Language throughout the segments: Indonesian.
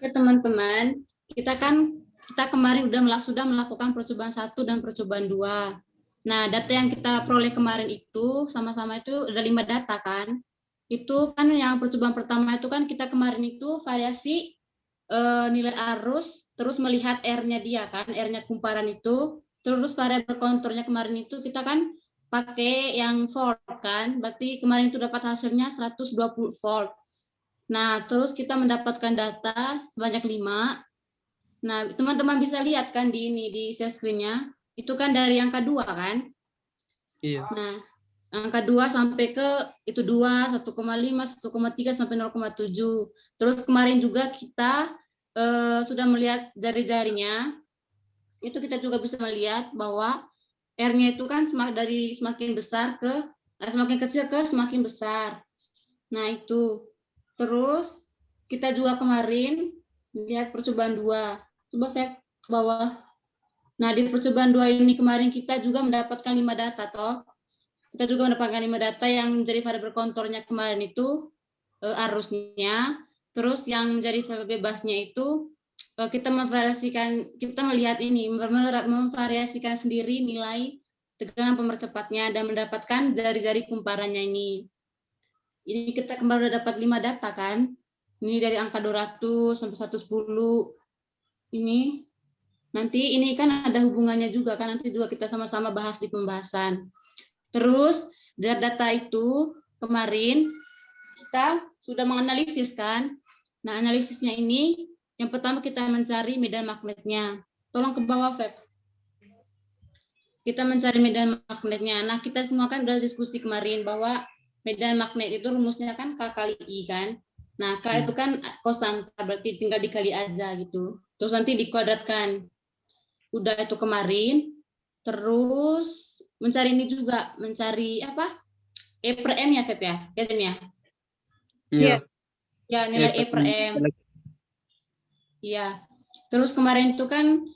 Ya teman-teman, kita kemarin sudah melakukan percobaan 1 dan percobaan 2. Nah, data yang kita peroleh kemarin itu sama-sama itu ada 5 data kan. Itu kan yang percobaan pertama itu kan kita kemarin itu variasi nilai arus, terus melihat R-nya dia kan, R-nya kumparan itu, terus variabel konturnya kemarin itu kita kan pakai yang volt kan, berarti kemarin itu dapat hasilnya 120 volt. Nah, terus kita mendapatkan data sebanyak 5. Nah, teman-teman bisa lihat kan di share screen-nya, itu kan dari angka 2 kan. Iya. Nah, angka 2 sampai ke itu 2, 1,5, 1,3 sampai 0,7. Terus kemarin juga kita sudah melihat jari-jarinya, itu kita juga bisa melihat bahwa R-nya itu kan dari semakin besar ke semakin kecil ke semakin besar. Nah, itu. Terus kita juga kemarin lihat percobaan 2. Coba cek ke bawah. Nah, di percobaan 2 ini kemarin kita juga mendapatkan 5 data toh. Kita juga mendapatkan 5 data yang menjadi variabel konturnya kemarin itu arusnya. Terus yang menjadi variabel bebasnya itu kita melihat ini, memvariasikan sendiri nilai tegangan pemercepatnya dan mendapatkan jari-jari kumparannya ini. Ini kita kemarin udah dapat 5 data kan. Ini dari angka 200 sampai 110. Ini nanti ini kan ada hubungannya juga kan, nanti juga kita sama-sama bahas di pembahasan. Terus dari data itu kemarin kita sudah menganalisis kan. Nah, analisisnya ini yang pertama kita mencari medan magnetnya. Tolong ke bawah, Feb. Kita mencari medan magnetnya. Nah, kita semua kan sudah diskusi kemarin bahwa medan magnet itu rumusnya kan K kali I kan. Nah, K itu kan konstanta, berarti tinggal dikali aja gitu. Terus nanti dikuadratkan. Udah itu kemarin. Terus mencari ini juga, mencari apa? E per M ya, Feb ya? Ya, Jem ya? Iya. Ya, nilai E per M. Iya. Terus kemarin itu kan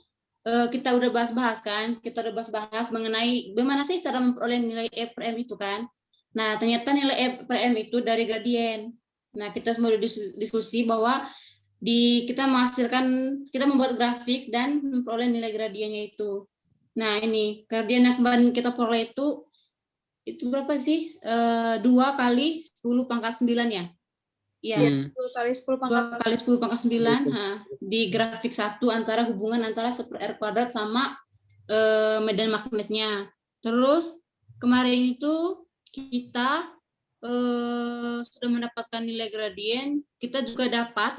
kita udah bahas-bahas kan, kita udah bahas-bahas mengenai bagaimana sih cara memperoleh nilai E per M itu kan. Nah, ternyata nilai E per M itu dari gradien. Nah, kita semua udah diskusi bahwa kita membuat grafik dan memperoleh nilai gradiennya itu. Nah, ini gradien yang kemarin kita peroleh itu berapa sih? 2 kali 10 pangkat 9 ya? Iya. 2 kali 10 pangkat 2 kali 10 pangkat 9 di grafik 1 antara hubungan antara 1 per R kuadrat sama medan magnetnya. Terus kemarin itu kita sudah mendapatkan nilai gradien, kita juga dapat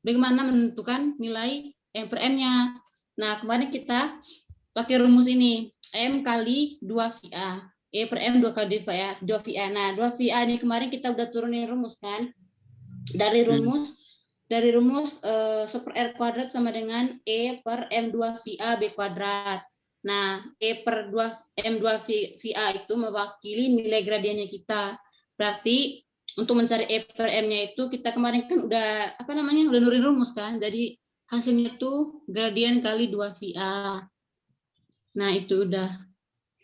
bagaimana menentukan nilai M per M-nya. Nah, kemarin kita pakai rumus ini, M kali 2 VA. E per M 2 kali 2 VA. Nah, 2 VA ini kemarin kita udah turunin rumus kan. Dari rumus 1 per R kuadrat sama dengan E per M2 VA B kuadrat. Nah, E per 2 M2 VA itu mewakili nilai gradiennya kita. Berarti untuk mencari E per M-nya itu kita kemarin kan udah udah nurin rumus kan. Jadi hasilnya itu gradien kali 2 VA. Nah, itu udah.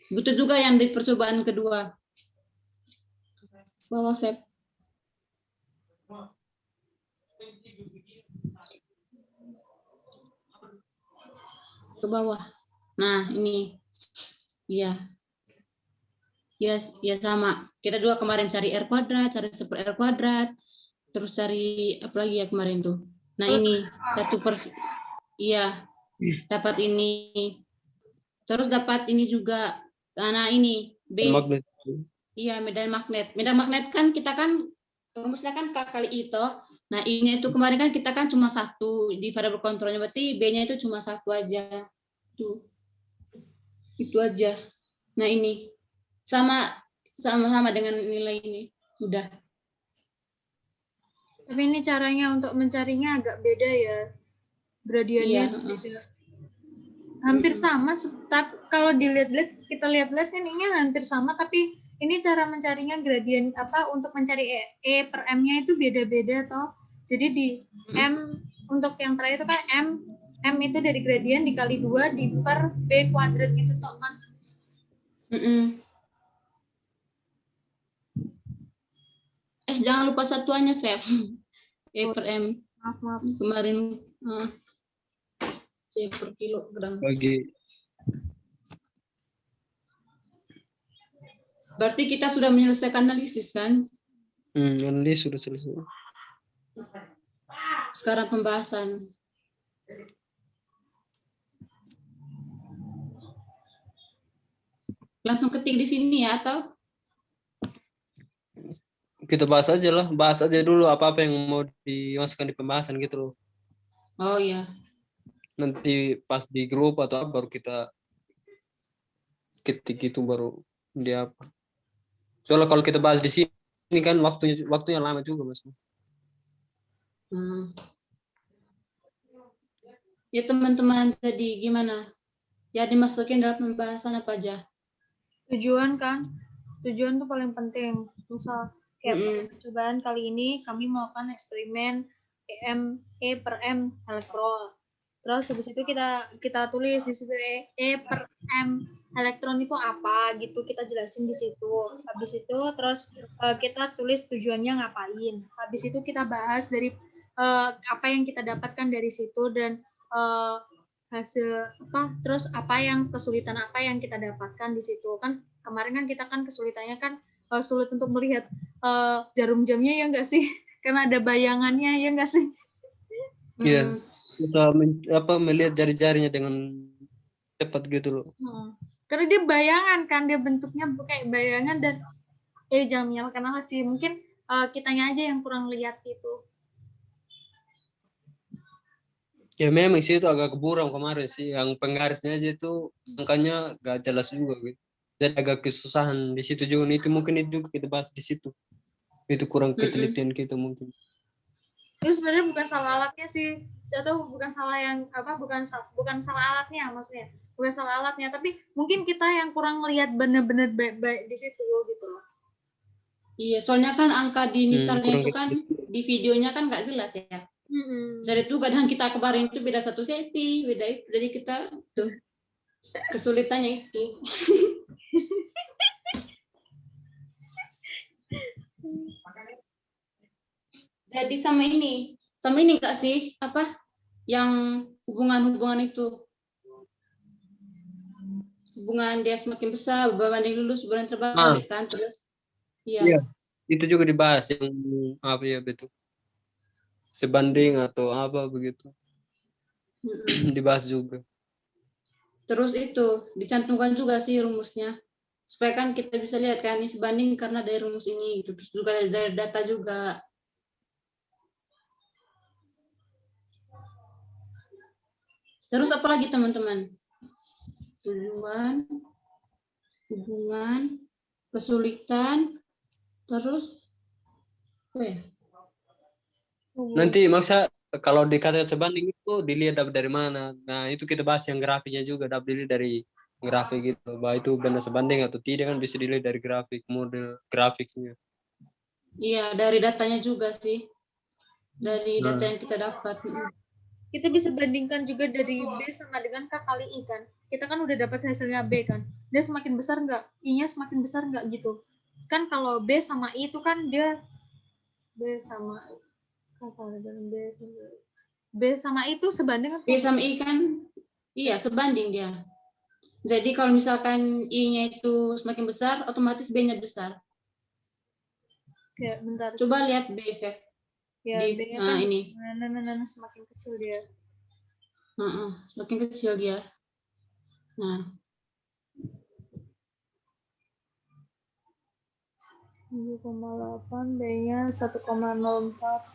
Begitu juga yang di percobaan kedua. Bawah, Feb. Ke bawah. Nah, ini. Iya. Ya sama. Kita juga kemarin cari R kuadrat, cari 1 per R kuadrat. Terus cari apa lagi ya kemarin tuh. Nah, ini dapat ini. Terus dapat ini juga. Nah, ini B. Iya, medan magnet. Medan magnet kan kita kan rumusnya kan K kali I toh. Nah, I-nya itu kemarin kan kita kan cuma 1 di variabel kontrolnya, berarti B-nya itu cuma 1 aja. Tuh. Itu aja. Nah, ini sama-sama dengan nilai ini. Udah. Tapi ini caranya untuk mencarinya agak beda ya. Gradiennya beda. Hampir sama, kalau kita lihat-lihat kan ini hampir sama, tapi ini cara mencarinya gradien untuk mencari E per M-nya itu beda-beda toh. Jadi di M untuk yang terakhir itu kan M itu dari gradien dikali 2 di per B kuadrat gitu toh kan. Jangan lupa satuannya, Feb. E per M. Maaf. Kemarin C per kilogram. Bagi Berarti kita sudah menyelesaikan analisis kan? analisis sudah selesai. Sekarang pembahasan. Langsung ketik di sini ya atau? Kita bahas aja lah, bahas aja dulu apa-apa yang mau dimasukkan di pembahasan gitu loh. Oh iya. Nanti pas di grup atau apa baru kita ketik itu baru dia apa. Soalnya kalau kita bahas di sini kan waktunya lama juga Mas. Ya teman-teman, jadi gimana? Ya dimasukin dalam pembahasan apa aja? Tujuan tuh paling penting. Misal kayak percobaan kali ini kami melakukan eksperimen E per M elektron. Terus habis itu kita tulis di situ E per M elektron itu apa gitu, kita jelasin di situ. Habis itu terus kita tulis tujuannya ngapain. Habis itu kita bahas dari apa yang kita dapatkan dari situ dan hasil apa, terus kesulitan apa yang kita dapatkan di situ. Kan kemarin kan kita kan kesulitannya kan sulit untuk melihat jarum jamnya, ya enggak sih? Karena ada bayangannya, ya enggak sih? Iya. Bisa melihat jari-jarinya dengan cepat gitu loh. Karena dia bayangan kan, dia bentuknya kayak bayangan dan jangan menyalahkan Allah sih, mungkin kitanya aja yang kurang lihat itu. Ya memang sih itu agak keburam kemarin sih, yang penggarisnya aja itu angkanya gak jelas juga gitu. Jadi agak kesusahan di situ juga. Itu mungkin itu juga kita bahas di situ. Itu kurang ketelitian kita mungkin. Itu sebenarnya bukan salah alatnya sih, atau bukan salah yang apa, bukan salah alatnya maksudnya, bukan salah alatnya, tapi mungkin kita yang kurang lihat benar-benar baik-baik di situ gitu loh. Iya, soalnya kan angka di misalnya itu kan di videonya kan nggak jelas ya. Jadi itu kadang kita kemarin itu beda 1 senti, beda itu, jadi kita tuh kesulitannya itu. Jadi sama ini nggak sih apa yang hubungan itu, hubungan dia semakin besar berbanding lulus bulan terbalik kan, terus iya itu juga dibahas yang apa ya betul sebanding atau apa begitu. Dibahas juga. Terus itu dicantumkan juga sih rumusnya, supaya kan kita bisa lihat kan ini sebanding karena dari rumus ini, terus juga dari data juga. Terus apa lagi teman-teman? Tujuan, hubungan, kesulitan, terus apa ya? Nanti maksa kalau dikata sebanding itu dilihat dari mana. Nah itu kita bahas yang grafiknya juga, dapat dilihat dari grafik gitu. Bahwa itu benar sebanding atau tidak kan bisa dilihat dari grafik, model grafiknya. Iya, dari datanya juga sih. Dari data yang kita dapat. Kita bisa bandingkan juga dari B sama dengan K kali I kan. Kita kan udah dapat hasilnya B kan. Dia semakin besar nggak? I-nya semakin besar nggak gitu. Kan kalau B sama I itu kan dia B sama I itu sebanding apa? B sama I kan iya sebanding dia. Jadi kalau misalkan I-nya itu semakin besar, otomatis B-nya besar. Ya, bentar. Coba lihat B effect. Ya, B-nya kan ini. Semakin kecil dia. Semakin kecil dia. Nah. 7,8, B-nya 1,04.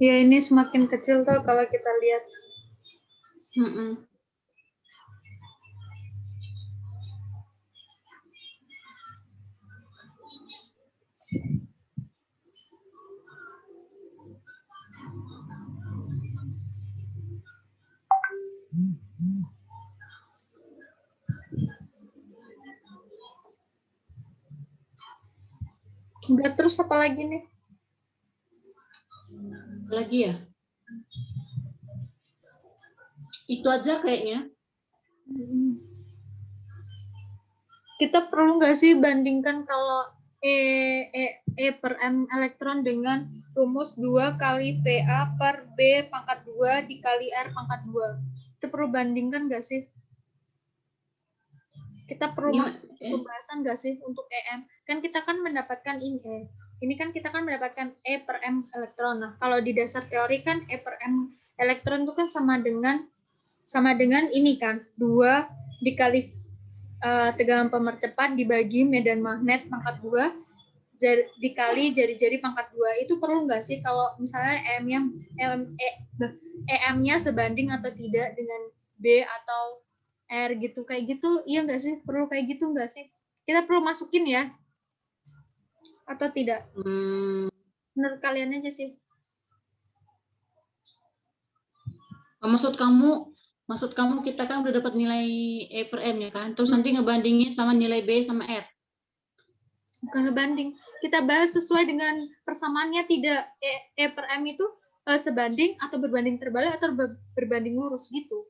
Ya ini semakin kecil tuh kalau kita lihat. Enggak, terus apa lagi nih? Apa lagi ya? Itu aja kayaknya. Kita perlu nggak sih bandingkan kalau E per M elektron dengan rumus 2 kali VA per B pangkat 2 dikali R pangkat 2. Kita perlu bandingkan nggak sih? Kita perlu masuk ke pembahasan nggak sih untuk EM? Kan kita kan mendapatkan ini E. Ini kan kita kan mendapatkan E per M elektron. Nah, kalau di dasar teori kan E per M elektron itu kan sama dengan ini kan, 2 dikali tegangan pemercepat dibagi medan magnet pangkat 2 dikali jari-jari pangkat 2. Itu perlu nggak sih kalau misalnya EM-nya sebanding atau tidak dengan B atau R gitu, kayak gitu, iya nggak sih? Perlu kayak gitu nggak sih? Kita perlu masukin ya? Atau tidak? Menurut kalian aja sih. Maksud kamu kita kan udah dapat nilai E per M ya kan? Terus nanti ngebandingin sama nilai B sama R. Bukan ngebanding. Kita bahas sesuai dengan persamaannya tidak. E per M itu sebanding atau berbanding terbalik atau berbanding lurus gitu.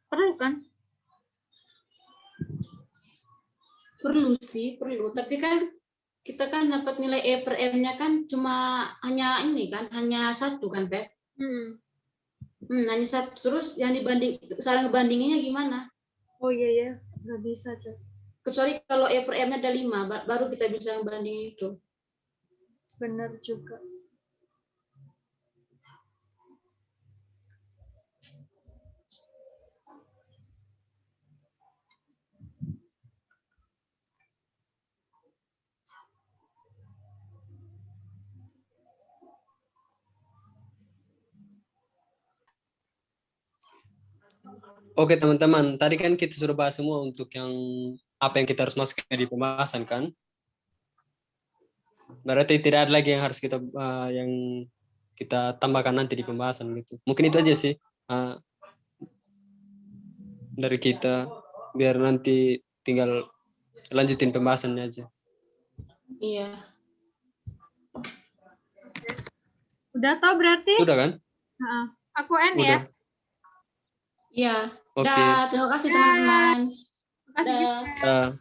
Perlu kan? Perlu sih, perlu. Tapi kan kita kan dapat nilai E per M-nya kan cuma hanya ini kan, hanya 1 kan, Pep? Hanya 1. Terus yang cara ngebandinginnya gimana? Oh iya ya, nggak bisa tuh. Kecuali kalau E per M-nya ada 5, baru kita bisa ngebandingin itu. Benar juga. Oke teman-teman, tadi kan kita sudah bahas semua untuk yang apa yang kita harus masukkan di pembahasan kan. Berarti tidak ada lagi yang harus kita tambahkan nanti di pembahasan gitu. Mungkin itu aja sih dari kita, biar nanti tinggal lanjutin pembahasannya aja. Iya. Udah tau berarti? Udah kan? Aku N ya? Iya. Oke. Terima kasih teman-teman. Terima kasih juga.